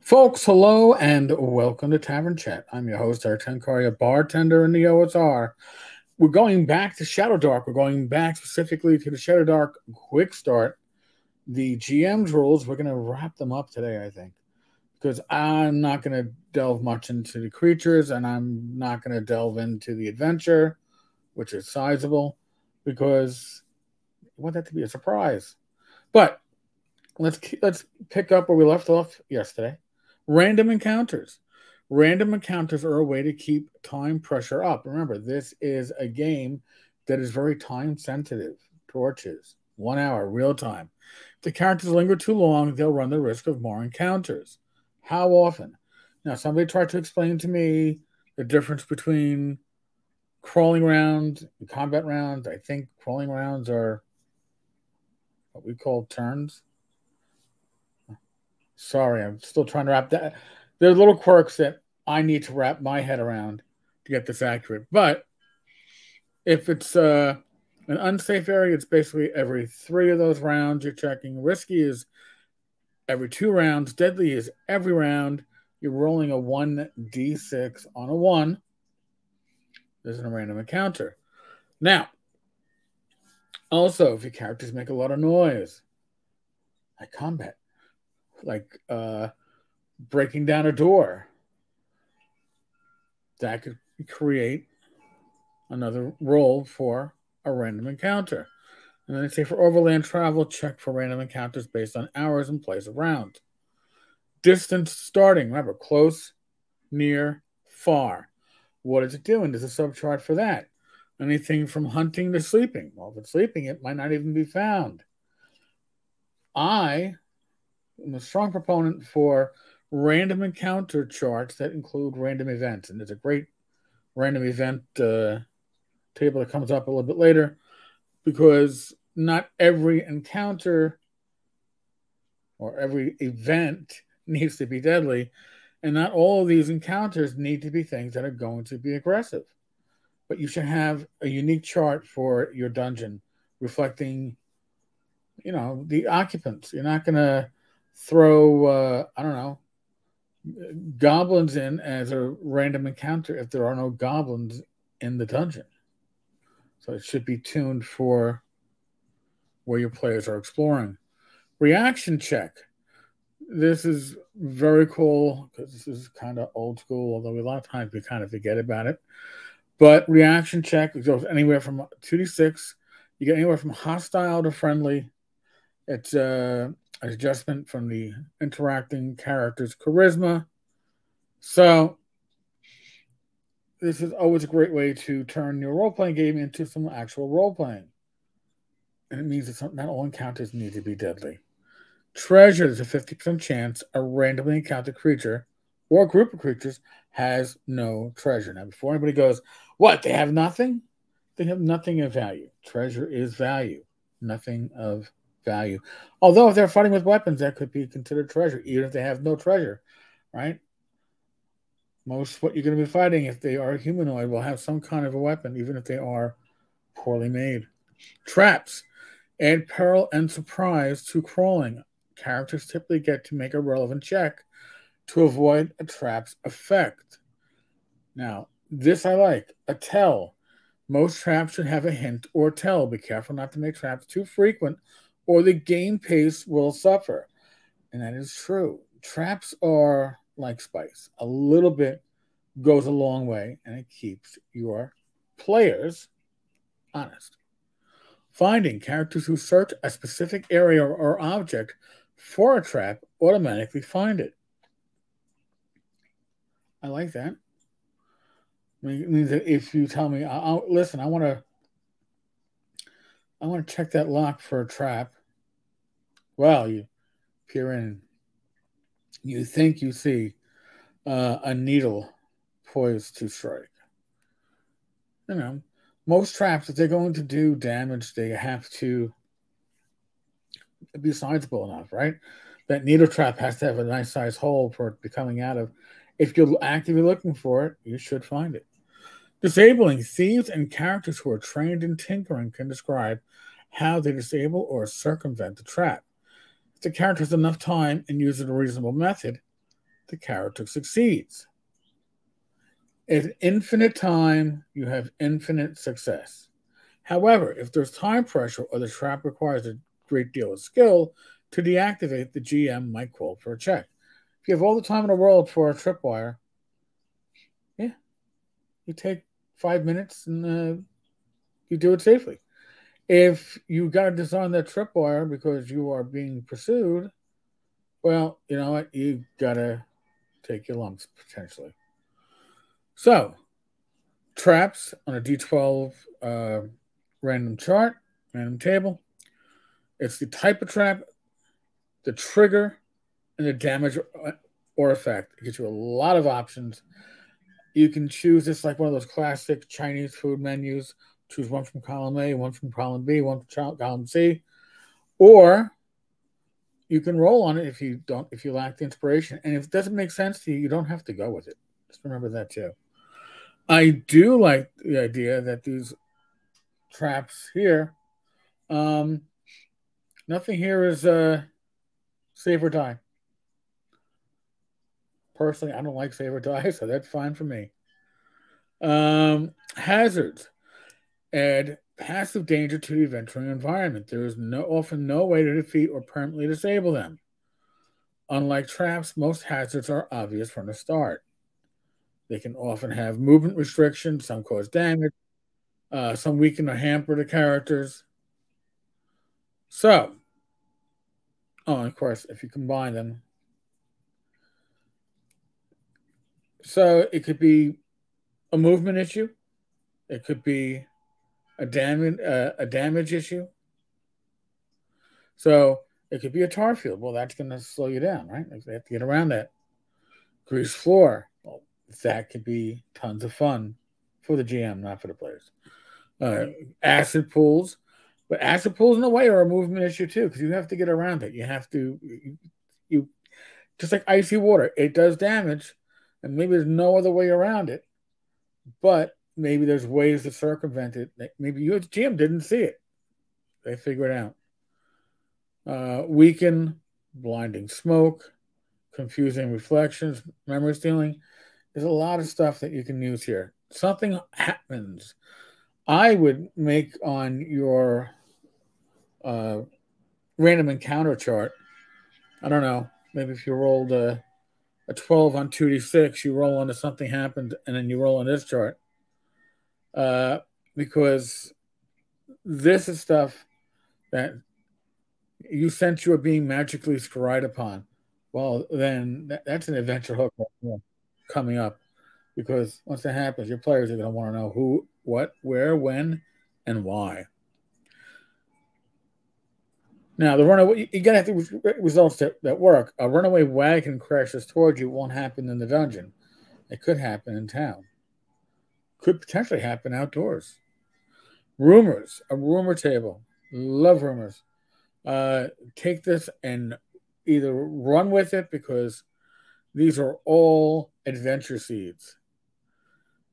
Folks, hello and welcome to Tavern Chat. I'm your host, our Tenkar, your bartender in the OSR. We're going back to ShadowDark. We're going back specifically to the ShadowDark Quickstart. The GM's rules, we're going to wrap them up today, I think, because I'm not going to delve much into the creatures and I'm not going to delve into the adventure, which is sizable, because I want that to be a surprise. But let's pick up where we left off yesterday. Random encounters. Random encounters are a way to keep time pressure up. Remember, this is a game that is very time sensitive. Torches, 1 hour, real time. If the characters linger too long, they'll run the risk of more encounters. How often? Now, somebody tried to explain to me the difference between crawling rounds and combat rounds. I think crawling rounds are what we call turns. Sorry, I'm still trying to wrap that. There are little quirks that I need to wrap my head around to get this accurate. But if it's an unsafe area, it's basically every 3 of those rounds you're checking. Risky is every 2 rounds. Deadly is every round. You're rolling a 1d6 on a 1. This is a random encounter. Now, also, if your characters make a lot of noise, like combat, like breaking down a door, that could create another roll for a random encounter. And then they say for overland travel, check for random encounters based on hours and place of round. Distance starting, remember, close, near, far. What is it doing? There's a subchart for that. Anything from hunting to sleeping. Well, if it's sleeping, it might not even be found. I'm a strong proponent for random encounter charts that include random events. And there's a great random event table that comes up a little bit later, because not every encounter or every event needs to be deadly. And not all of these encounters need to be things that are going to be aggressive. But you should have a unique chart for your dungeon reflecting, the occupants. You're not going to throw, goblins in as a random encounter if there are no goblins in the dungeon. So it should be tuned for where your players are exploring. Reaction check. This is very cool because this is kind of old school, although a lot of times we kind of forget about it. But reaction check goes anywhere from 2d6. You get anywhere from hostile to friendly. It's an adjustment from the interacting character's charisma. So this is always a great way to turn your role-playing game into some actual role-playing. And it means that not all encounters need to be deadly. Treasure, there's a 50% chance a randomly encountered creature or group of creatures has no treasure. Now, before anybody goes, what, they have nothing? They have nothing of value. Treasure is value, nothing of value. Although if they're fighting with weapons, that could be considered treasure, even if they have no treasure, right? Most what you're going to be fighting, if they are humanoid, will have some kind of a weapon, even if they are poorly made. Traps. Add peril and surprise to crawling. Characters typically get to make a relevant check to avoid a trap's effect. Now, this I like. A tell. Most traps should have a hint or tell. Be careful not to make traps too frequent or the game pace will suffer. And that is true. Traps are like spice. A little bit goes a long way and it keeps your players honest. Finding. Characters who search a specific area or object for a trap automatically find it. I like that. It means that if you tell me, listen, I want to check that lock for a trap. Well, you peer in. You think you see a needle poised to strike. Most traps, if they're going to do damage, they have to be sizable enough, right? That needle trap has to have a nice size hole for it to be coming out of. If you're actively looking for it, you should find it. Disabling. Thieves and characters who are trained in tinkering can describe how they disable or circumvent the trap. If the character has enough time and uses a reasonable method, the character succeeds. At infinite time, you have infinite success. However, if there's time pressure or the trap requires a great deal of skill, to deactivate, the GM might call for a check. If you have all the time in the world for a tripwire, yeah, you take 5 minutes and you do it safely. If you got to design that tripwire because you are being pursued, well, you know what? You got to take your lumps potentially. So, traps on a D12 random chart, random table. It's the type of trap, the trigger, and the damage or effect. It gives you a lot of options. You can choose this like one of those classic Chinese food menus. Choose one from column A, one from column B, one from column C, or you can roll on it if you lack the inspiration. And if it doesn't make sense to you, you don't have to go with it. Just remember that too. I do like the idea that these traps here, nothing here is save or die. Personally, I don't like save or die, so that's fine for me. Hazards add passive danger to the adventuring environment. There is often no way to defeat or permanently disable them. Unlike traps, most hazards are obvious from the start. They can often have movement restrictions, some cause damage, some weaken or hamper the characters. So, of course, if you combine them. So it could be a movement issue. It could be a damage issue. So it could be a tar field. Well, that's going to slow you down, right? They have to get around that. Grease floor. Well, that could be tons of fun for the GM, not for the players. Acid pools. But acid pools in a way are a movement issue too, because you have to get around it. You have to, you just like icy water. It does damage, and maybe there's no other way around it. But maybe there's ways to circumvent it. Maybe you as GM didn't see it. They figure it out. Weaken, blinding smoke, confusing reflections, memory stealing. There's a lot of stuff that you can use here. Something happens. I would make on your random encounter chart, I don't know, maybe if you rolled a 12 on 2d6, you roll on to something happened, and then you roll on this chart. Because this is stuff that you sense you are being magically scryed upon. Well, then that's an adventure hook coming up. Because once that happens, your players are going to want to know who, what, where, when, and why. Now, the runaway, you got to have the results that work. A runaway wagon crashes towards you won't happen in the dungeon. It could happen in town. Could potentially happen outdoors. Rumors, a rumor table. Love rumors. Take this and either run with it because these are all adventure seeds.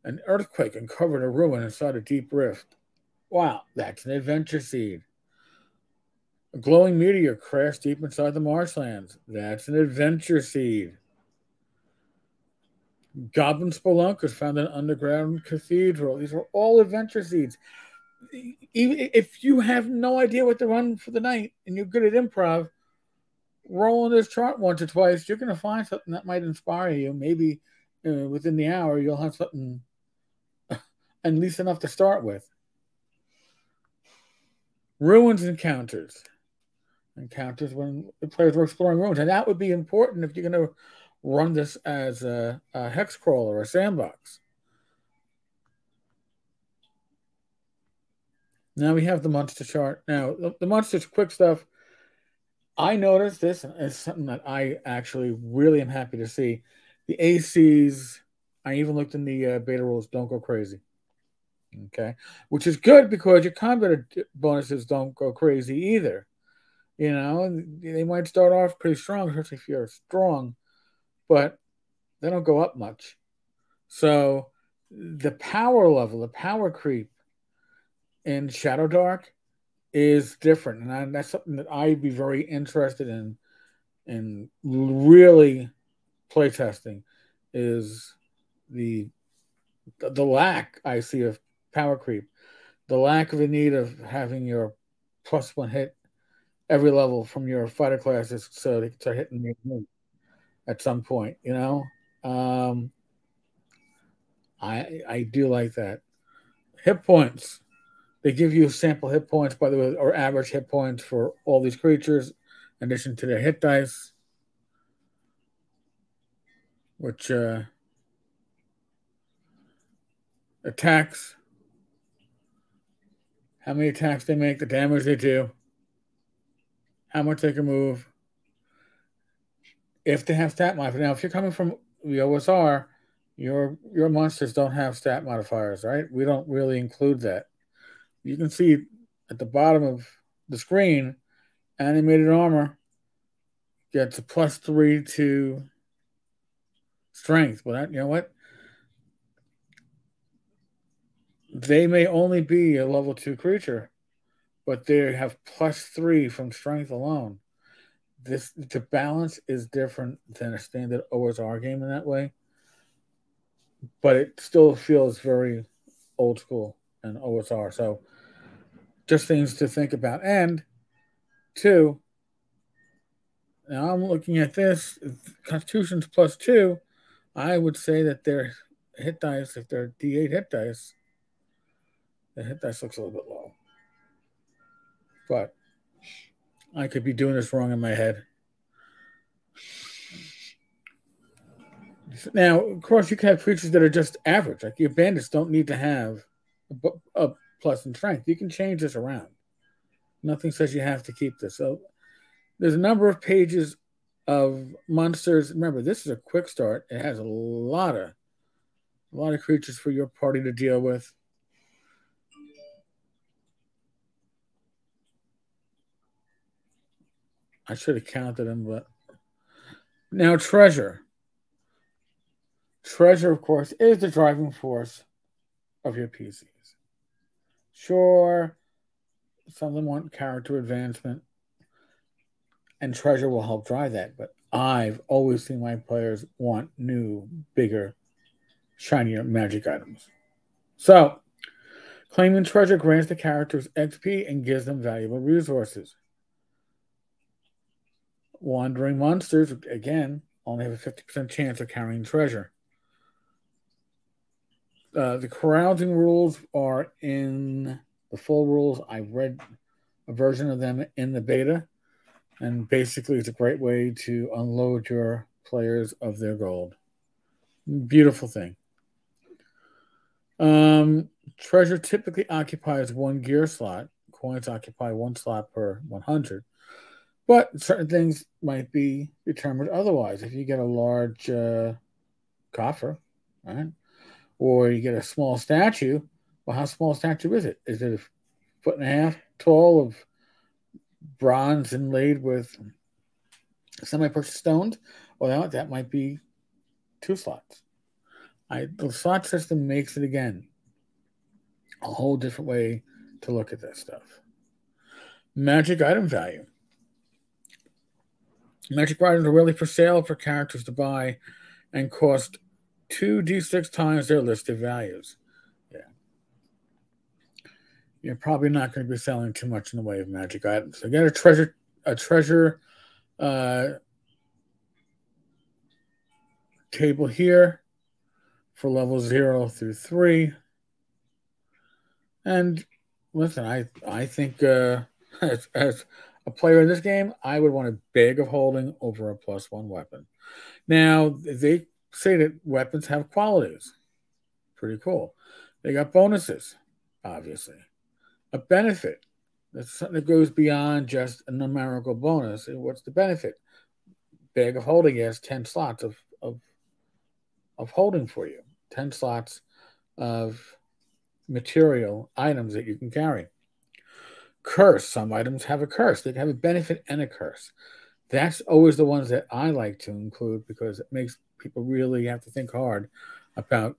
An earthquake uncovered a ruin inside a deep rift. Wow, that's an adventure seed. A glowing meteor crashed deep inside the marshlands. That's an adventure seed. Goblin spelunkers found an underground cathedral. These are all adventure seeds. Even if you have no idea what to run for the night and you're good at improv, roll on this chart once or twice. You're going to find something that might inspire you. Maybe within the hour, you'll have something at least enough to start with. Ruins encounters. Encounters when the players were exploring ruins. And that would be important if you're going to run this as a hex crawl or a sandbox. Now we have the monster chart. Now, the monster's quick stuff. I noticed this as something that I actually really am happy to see. The ACs, I even looked in the beta rules, don't go crazy. Okay, which is good because your combat bonuses don't go crazy either. You know, they might start off pretty strong, especially if you're strong, but they don't go up much. So the power level, the power creep in ShadowDark is different, and that's something that I'd be very interested in really playtesting is the lack I see of power creep, the lack of the need of having your +1 hit every level from your fighter classes so they can start hitting you at some point. I do like that. Hit points. They give you sample hit points, by the way, or average hit points for all these creatures, in addition to their hit dice, which attacks, how many attacks they make, the damage they do, how much they can move, if they have stat modifiers. Now, if you're coming from the OSR, your monsters don't have stat modifiers, right? We don't really include that. You can see at the bottom of the screen, animated armor gets a +3 to strength. Well, you know what? They may only be a level 2 creature, but they have +3 from strength alone. The balance is different than a standard OSR game in that way, but it still feels very old school and OSR. So just things to think about. And two, now I'm looking at this, Constitution's +2. I would say that their hit dice, if they're D8 hit dice, the hit dice looks a little bit low. But I could be doing this wrong in my head. Now, of course, you can have creatures that are just average. Like your bandits don't need to have a plus in strength. You can change this around. Nothing says you have to keep this. So there's a number of pages of monsters. Remember, this is a quick start. It has a lot of creatures for your party to deal with. I should have counted them, but now treasure. Treasure, of course, is the driving force of your PCs. Sure, some of them want character advancement, and treasure will help drive that. But I've always seen my players want new, bigger, shinier magic items. So, claiming treasure grants the characters XP and gives them valuable resources. Wandering monsters, again, only have a 50% chance of carrying treasure. The carousing rules are in the full rules. I read a version of them in the beta, and basically it's a great way to unload your players of their gold. Beautiful thing. Treasure typically occupies 1 gear slot. Coins occupy 1 slot per 100. But certain things might be determined otherwise. If you get a large coffer, right? Or you get a small statue, well, how small a statue is it? Is it 1.5 feet tall of bronze inlaid with semi-precious stones? Well, that might be 2 slots. The slot system makes it, again, a whole different way to look at this stuff. Magic item value. Magic items are really for sale for characters to buy and cost 2d6 times their listed values. Yeah. You're probably not going to be selling too much in the way of magic items. So get a treasure table here for levels 0 through 3. And listen, I think as a player in this game, I would want a bag of holding over a +1 weapon. Now, they say that weapons have qualities. Pretty cool. They got bonuses, obviously. A benefit. That's something that goes beyond just a numerical bonus. What's the benefit? Bag of holding has 10 slots of holding for you. 10 slots of material items that you can carry. Curse. Some items have a curse. They can have a benefit and a curse. That's always the ones that I like to include because it makes people really have to think hard about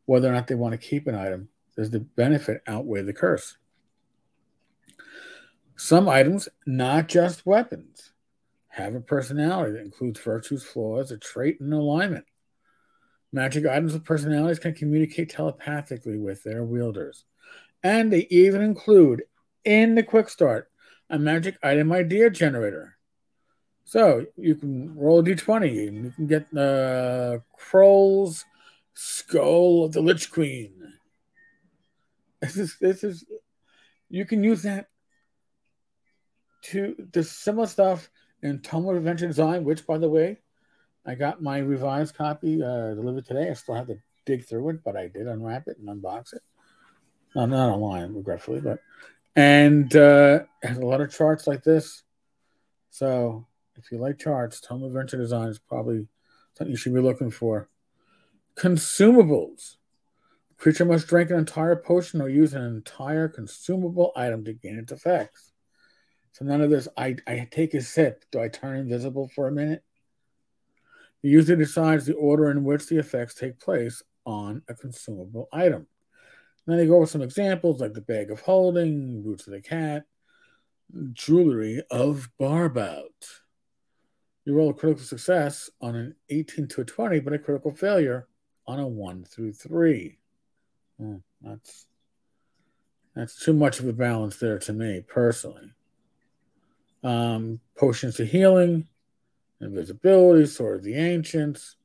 whether or not they want to keep an item. Does the benefit outweigh the curse? Some items, not just weapons, have a personality that includes virtues, flaws, a trait, and alignment. Magic items with personalities can communicate telepathically with their wielders. And they even include, in the Quick Start, a magic item idea generator. So you can roll a d20 and you can get Kroll's Skull of the Lich Queen. This is you can use that to the similar stuff in Tome of Adventure Design, which, by the way, I got my revised copy delivered today. I still have to dig through it, but I did unwrap it and unbox it. No, not online, regretfully, but and it has a lot of charts like this. So if you like charts, Tome of Adventure Design is probably something you should be looking for. Consumables. Creature must drink an entire potion or use an entire consumable item to gain its effects. So none of this, I take a sip. Do I turn invisible for a minute? The user decides the order in which the effects take place on a consumable item. And then they go over some examples like the Bag of Holding, Boots of the Cat, Jewelry of Barbout. You roll a critical success on an 18 to a 20, but a critical failure on a 1 through 3. That's too much of a balance there to me, personally. Potions of Healing, Invisibility, Sword of the Ancients,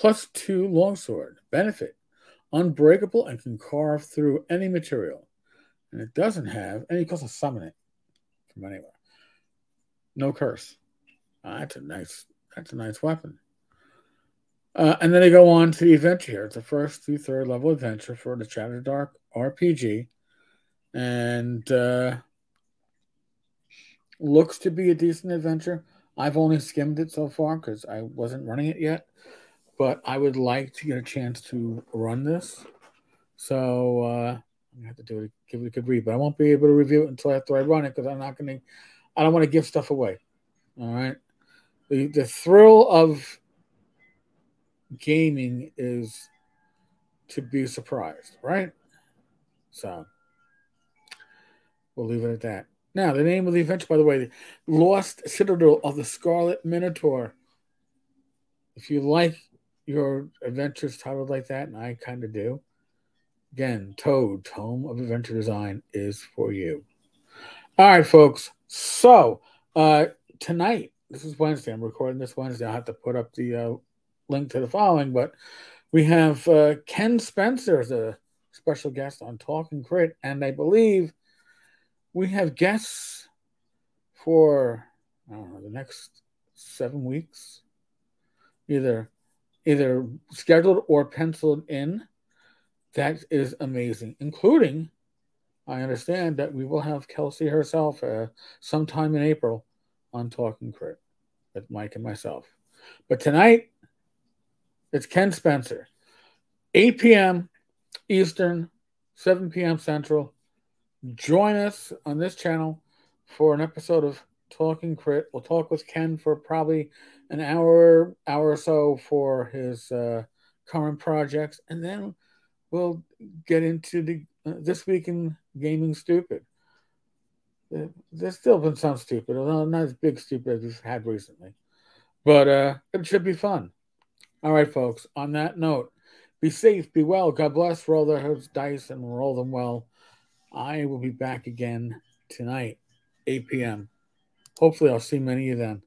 +2 Longsword. Benefit, unbreakable and can carve through any material. And it doesn't have, and you can also summon it from anywhere. No curse. That's a nice weapon. And then they go on to the adventure here. It's the first through third level adventure for the ShadowDark RPG. And looks to be a decent adventure. I've only skimmed it so far because I wasn't running it yet. But I would like to get a chance to run this. So I'm gonna have to give it a good read. But I won't be able to review it until after I run it because I don't want to give stuff away. All right. The thrill of gaming is to be surprised, right? So we'll leave it at that. Now, the name of the adventure, by the way, the Lost Citadel of the Scarlet Minotaur. If you like your adventures titled like that, and I kind of do, again, Toad, Tome of Adventure Design is for you. All right, folks. So tonight, this is Wednesday. I'm recording this Wednesday. I'll have to put up the link to the following, but we have Ken Spencer as a special guest on Talking Crit, and I believe we have guests for the next 7 weeks, either scheduled or penciled in. That is amazing, including, I understand that we will have Kelsey herself sometime in April on Talking Crit with Mike and myself. But tonight, it's Ken Spencer, 8 p.m. Eastern, 7 p.m. Central. Join us on this channel for an episode of Talking Crit. We'll talk with Ken for probably an hour or so for his current projects, and then we'll get into the This Week in Gaming Stupid. There's still been some stupid, although not as big stupid as we've had recently. But it should be fun. All right, folks, on that note, be safe, be well, God bless, roll those dice and roll them well. I will be back again tonight, 8 p.m. Hopefully I'll see many of you then.